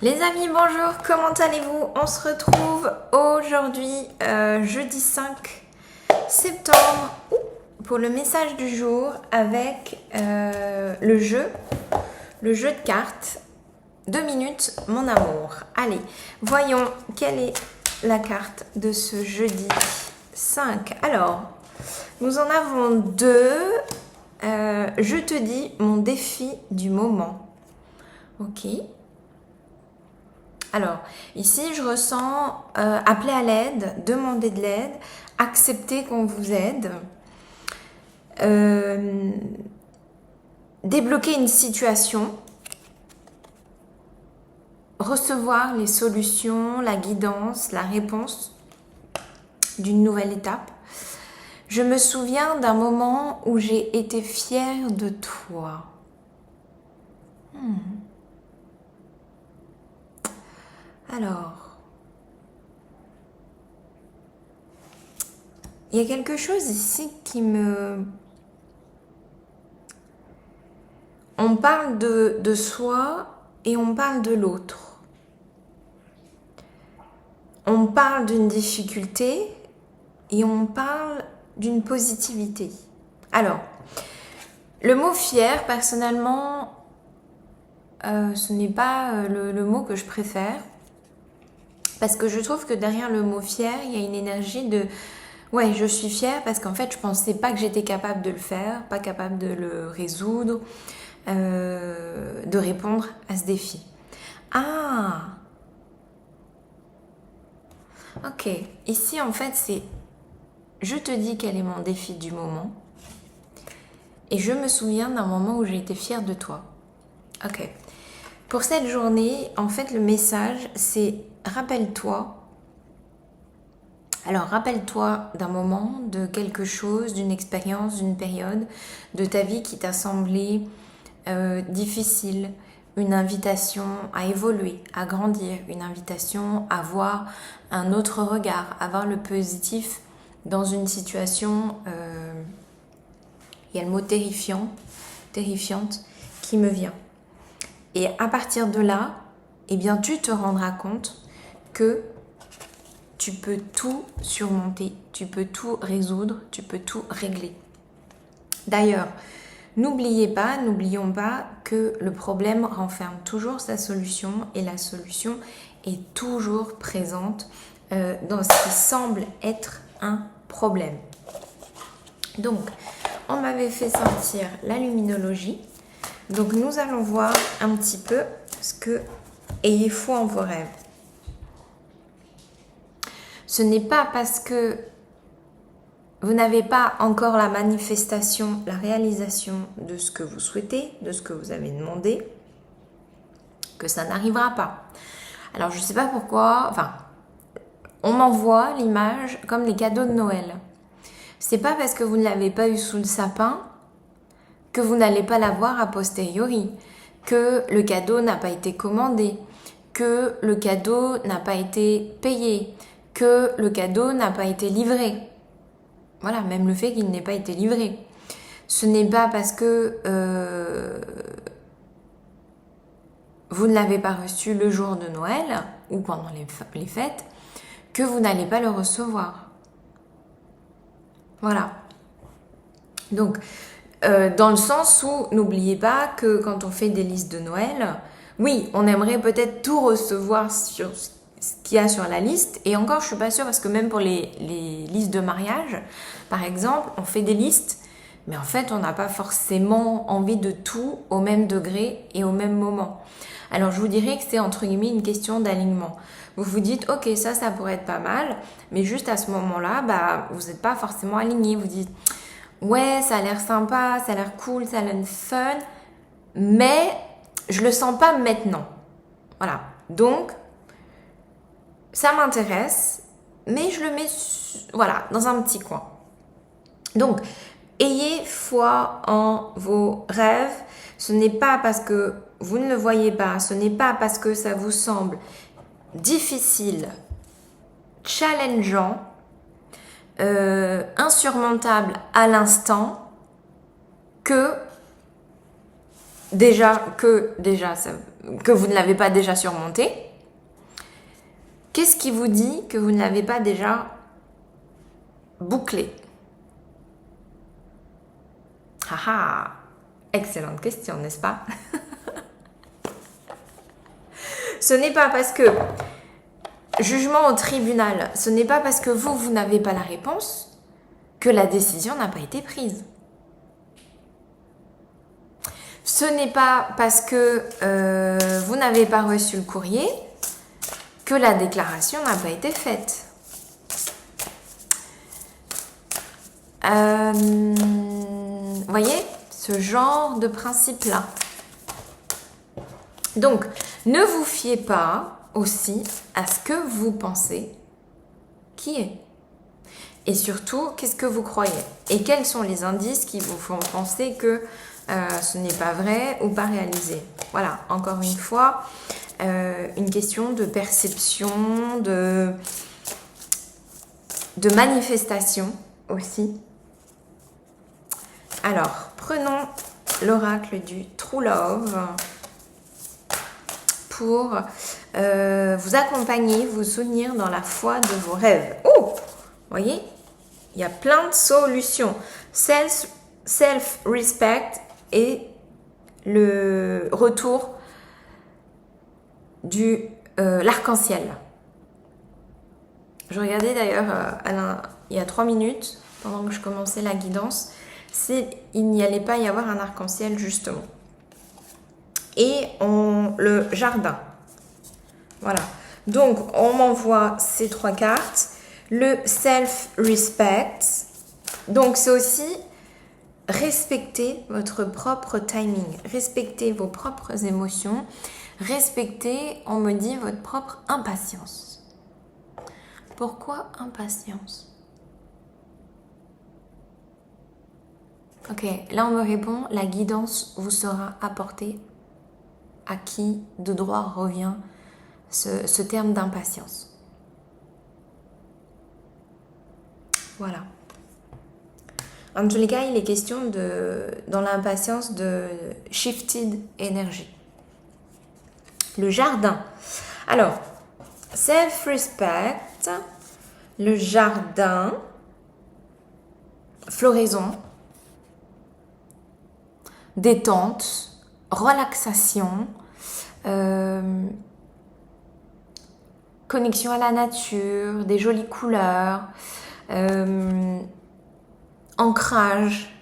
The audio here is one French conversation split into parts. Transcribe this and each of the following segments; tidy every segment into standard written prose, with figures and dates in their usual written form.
Les amis, bonjour, comment allez-vous? On se retrouve aujourd'hui, jeudi 5 septembre, pour le message du jour avec le jeu de cartes. 2 minutes, mon amour. Allez, voyons quelle est la carte de ce jeudi 5. Alors, nous en avons deux. Je te dis mon défi du moment. Ok. Alors, ici, je ressens appeler à l'aide, demander de l'aide, accepter qu'on vous aide, débloquer une situation, recevoir les solutions, la guidance, la réponse d'une nouvelle étape. Je me souviens d'un moment où j'ai été fière de toi. Alors, il y a quelque chose ici qui me... On parle de soi et on parle de l'autre. On parle d'une difficulté et on parle d'une positivité. Alors, le mot fier, personnellement, ce n'est pas le mot que je préfère. Parce que je trouve que derrière le mot fier, il y a une énergie de... Ouais, je suis fière parce qu'en fait, je pensais pas que j'étais capable de le faire, pas capable de le résoudre, de répondre à ce défi. Ah! Ok, ici en fait c'est... Je te dis quel est mon défi du moment. Et je me souviens d'un moment où j'ai été fière de toi. Ok. Pour cette journée, en fait, le message, c'est rappelle-toi. Alors, rappelle-toi d'un moment, de quelque chose, d'une expérience, d'une période de ta vie qui t'a semblé difficile, une invitation à évoluer, à grandir, une invitation à voir un autre regard, à voir le positif dans une situation. Il y a le mot terrifiant, terrifiante qui me vient. Et à partir de là, eh bien, tu te rendras compte que tu peux tout surmonter, tu peux tout résoudre, tu peux tout régler. D'ailleurs, n'oublions pas que le problème renferme toujours sa solution et la solution est toujours présente dans ce qui semble être un problème. Donc, on m'avait fait sortir la luminologie. Donc, nous allons voir un petit peu ce que ayez foi en vos rêves. Ce n'est pas parce que vous n'avez pas encore la manifestation, la réalisation de ce que vous souhaitez, de ce que vous avez demandé, que ça n'arrivera pas. Alors, je ne sais pas pourquoi, on m'envoie l'image comme les cadeaux de Noël. C'est pas parce que vous ne l'avez pas eu sous le sapin que vous n'allez pas l'avoir a posteriori, que le cadeau n'a pas été commandé, que le cadeau n'a pas été payé, que le cadeau n'a pas été livré. Voilà, même le fait qu'il n'ait pas été livré. Ce n'est pas parce que vous ne l'avez pas reçu le jour de Noël ou pendant les fêtes que vous n'allez pas le recevoir. Voilà. Donc, dans le sens où, n'oubliez pas que quand on fait des listes de Noël, oui, on aimerait peut-être tout recevoir sur ce qu'il y a sur la liste. Et encore, je suis pas sûre parce que même pour les listes de mariage, par exemple, on fait des listes, mais en fait, on n'a pas forcément envie de tout au même degré et au même moment. Alors, je vous dirais que c'est entre guillemets une question d'alignement. Vous vous dites, ok, ça pourrait être pas mal, mais juste à ce moment-là, vous n'êtes pas forcément aligné. Vous dites, ouais, ça a l'air sympa, ça a l'air cool, ça a l'air fun, mais je le sens pas maintenant. Voilà. Donc, ça m'intéresse, mais je le mets, dans un petit coin. Donc, ayez foi en vos rêves. Ce n'est pas parce que vous ne le voyez pas, ce n'est pas parce que ça vous semble difficile, challengeant, insurmontable à l'instant que que vous ne l'avez pas déjà surmonté? Qu'est-ce qui vous dit que vous ne l'avez pas déjà bouclé? Haha, excellente question, n'est-ce pas? Ce n'est pas parce que jugement au tribunal, ce n'est pas parce que vous n'avez pas la réponse que la décision n'a pas été prise. Ce n'est pas parce que vous n'avez pas reçu le courrier que la déclaration n'a pas été faite. Voyez, ce genre de principe-là. Donc, ne vous fiez pas aussi à ce que vous pensez qui est. Et surtout, qu'est-ce que vous croyez? Et quels sont les indices qui vous font penser que ce n'est pas vrai ou pas réalisé? Voilà, encore une fois, une question de perception, de manifestation aussi. Alors, prenons l'oracle du True Love pour vous accompagner, vous soutenir dans la foi de vos rêves. Oh, voyez, il y a plein de solutions. Self-respect et le retour de l'arc-en-ciel. Je regardais d'ailleurs il y a 3 minutes, pendant que je commençais la guidance, s'il n'y allait pas y avoir un arc-en-ciel justement. Et le jardin. Voilà. Donc, on m'envoie ces 3 cartes. Le self-respect. Donc, c'est aussi respecter votre propre timing. Respecter vos propres émotions. Respecter, on me dit, votre propre impatience. Pourquoi impatience? Ok, là on me répond, la guidance vous sera apportée. À qui de droit revient ce terme d'impatience. Voilà. En tous les cas, il est question dans l'impatience de shifted energy. Le jardin. Alors, self-respect, le jardin, floraison, détente, relaxation, connexion à la nature, des jolies couleurs, ancrage.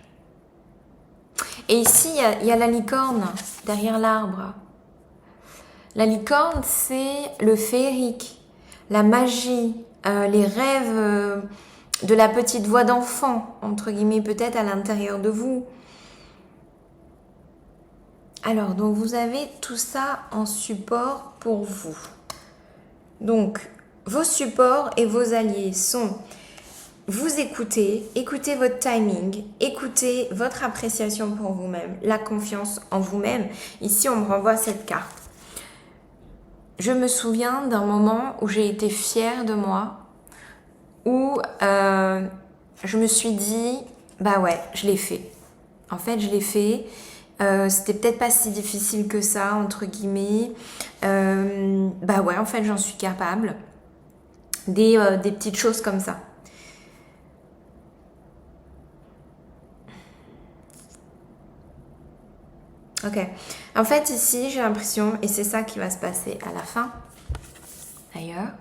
Et ici, il y a la licorne derrière l'arbre. La licorne, c'est le féerique, la magie, les rêves de la petite voix d'enfant, entre guillemets, peut-être à l'intérieur de vous. Alors, donc vous avez tout ça en support pour vous. Donc, vos supports et vos alliés sont vous écoutez votre timing, écoutez votre appréciation pour vous-même, la confiance en vous-même. Ici, on me renvoie cette carte. Je me souviens d'un moment où j'ai été fière de moi, où je me suis dit, bah ouais, je l'ai fait. En fait, je l'ai fait. C'était peut-être pas si difficile que ça, entre guillemets. Bah ouais, en fait, j'en suis capable. Des petites choses comme ça. Ok. En fait, ici, j'ai l'impression, et c'est ça qui va se passer à la fin, d'ailleurs,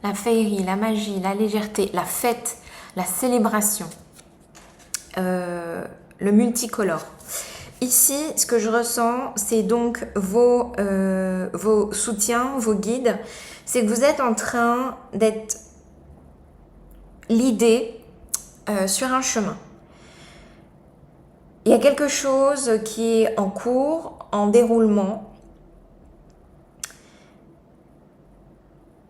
la féerie, la magie, la légèreté, la fête, la célébration, le multicolore. Ici, ce que je ressens, c'est donc vos soutiens, vos guides. C'est que vous êtes en train d'être l'idée sur un chemin. Il y a quelque chose qui est en cours, en déroulement.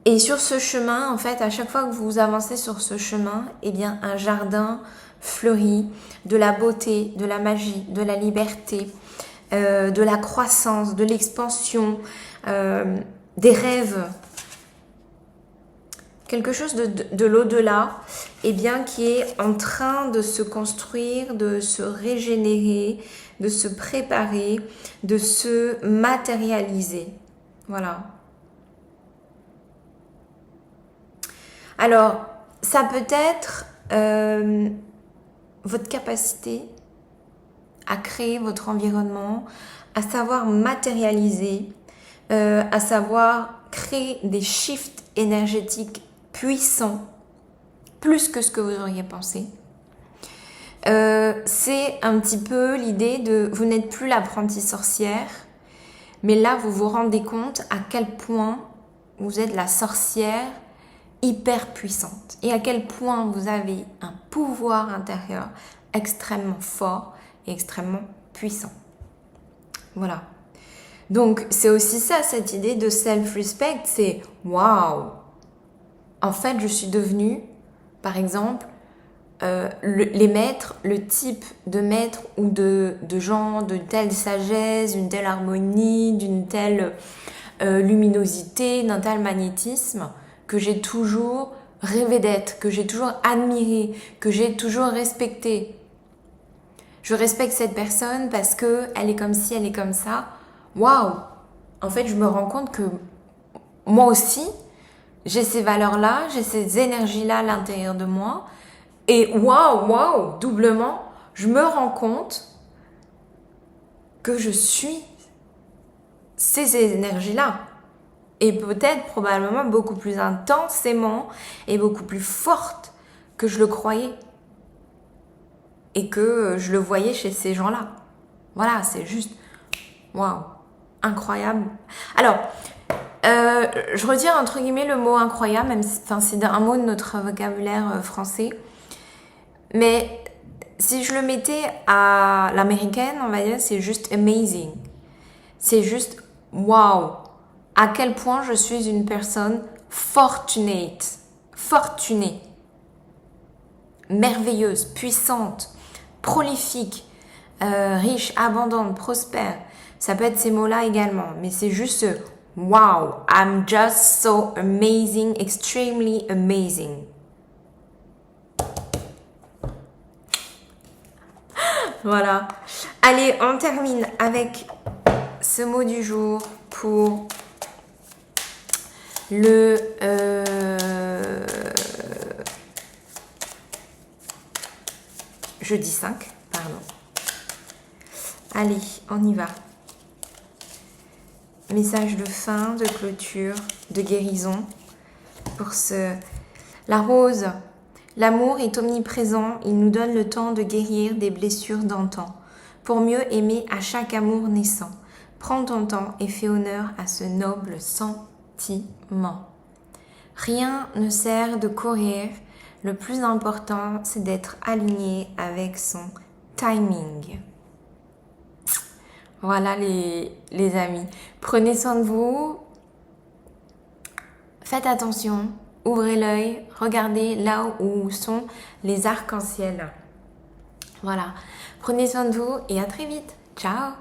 Et sur ce chemin, en fait, à chaque fois que vous avancez sur ce chemin, eh bien, un jardin fleurit, de la beauté, de la magie, de la liberté, de la croissance, de l'expansion, des rêves quelque chose de l'au-delà, eh bien, qui est en train de se construire, de se régénérer, de se préparer, de se matérialiser. Voilà. Alors, ça peut être votre capacité à créer votre environnement, à savoir matérialiser, à savoir créer des shifts énergétiques puissants, plus que ce que vous auriez pensé. C'est un petit peu l'idée de vous n'êtes plus l'apprentie sorcière, mais là vous vous rendez compte à quel point vous êtes la sorcière hyper puissante et à quel point vous avez un pouvoir intérieur extrêmement fort et extrêmement puissant. Voilà. Donc c'est aussi ça, cette idée de self-respect, c'est waouh. En fait, je suis devenue, par exemple, les maîtres, le type de maître ou de gens d'une telle sagesse, d'une telle harmonie, d'une telle luminosité, d'un tel magnétisme que j'ai toujours rêvé d'être, que j'ai toujours admiré, que j'ai toujours respecté. Je respecte cette personne parce qu'elle est comme ci, elle est comme ça. Waouh! En fait, je me rends compte que moi aussi, j'ai ces valeurs-là, j'ai ces énergies-là à l'intérieur de moi. Et waouh, doublement, je me rends compte que je suis ces énergies-là. Et peut-être, probablement, beaucoup plus intensément et beaucoup plus forte que je le croyais. Et que je le voyais chez ces gens-là. Voilà, c'est juste, waouh, incroyable. Alors, je retire entre guillemets le mot incroyable, même si c'est un mot de notre vocabulaire français. Mais si je le mettais à l'américaine, on va dire, c'est juste amazing. C'est juste waouh, à quel point je suis une personne fortunée, merveilleuse, puissante, prolifique, riche, abondante, prospère. Ça peut être ces mots-là également, mais c'est juste wow, I'm just so amazing, extremely amazing. Voilà. Allez, on termine avec ce mot du jour pour le jeudi 5, pardon. Allez, on y va. Message de fin, de clôture, de guérison pour la rose. L'amour est omniprésent, il nous donne le temps de guérir des blessures d'antan, pour mieux aimer à chaque amour naissant. Prends ton temps et fais honneur à ce noble sentiment. Rien ne sert de courir, le plus important c'est d'être aligné avec son timing. Voilà les amis, prenez soin de vous, faites attention. Ouvrez l'œil, regardez là où sont les arcs-en-ciel. Voilà. Prenez soin de vous et à très vite. Ciao!